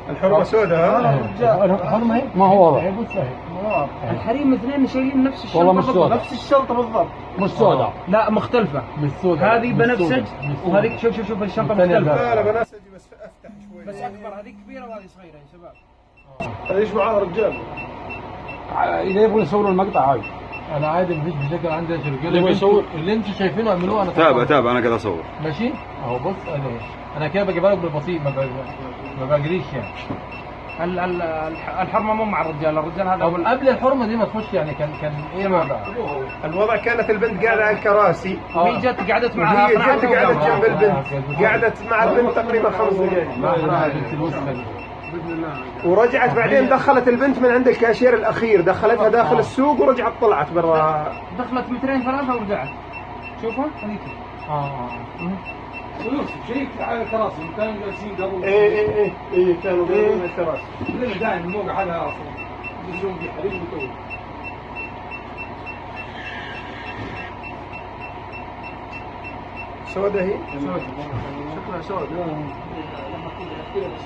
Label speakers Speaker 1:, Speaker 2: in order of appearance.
Speaker 1: الحرمة سوداء.
Speaker 2: الحرمة ما هو واضح.
Speaker 3: الحريم اثنين شايلين نفس الشنطة
Speaker 2: والله مش سوداء.
Speaker 3: نفس الشنطة بالضبط.
Speaker 2: مش سوداء.
Speaker 3: لا مختلفة.
Speaker 2: مش سوداء.
Speaker 3: هذه بنفسج وهذيك شوف الشنطة مختلفة.
Speaker 1: لا بنفسجي بس افتح شوي.
Speaker 3: بس اكبر، هذيك كبيرة وهذه صغيرة يا شباب.
Speaker 1: هذا ايش معاه رجال؟
Speaker 2: إذا يبغوا يصوروا المقطع هاي.
Speaker 4: انا عادي مفيش مشاكل عندي يا شركه. اللي انتوا شايفينه اعملوه. انا
Speaker 5: تابع انا كده اصور
Speaker 4: ماشي اهو. بص انا كده بجيبها لك بالبسيط، ما بجريش يعني.
Speaker 3: الحرمة مو مع الرجال هذا
Speaker 4: طب قبل الحرمه دي ما تخش يعني كان ايه الوضع؟
Speaker 1: الوضع كانت البنت قاعدة على الكراسي
Speaker 3: وهي جت قعدت معها.
Speaker 1: وهي جت قعدت جنب البنت، قعدت مع البنت تقريبا 5 دقائق ورجعت بعدين دخلت البنت من عند الكاشير الاخير، دخلتها داخل السوق ورجعت طلعت برا.
Speaker 3: دخلت 2 3 ورجعت. شوفها هذيك.
Speaker 4: فلوس شيك على الكراسي كانوا جالسين قبل.
Speaker 1: ايه كانوا قاعدين على الكراسي.
Speaker 4: كلنا داعم الموقع هذا اصلا يجون في حريم وتو.
Speaker 1: سودة هي؟
Speaker 4: شكلها سودة. لما كنت احكي لك بس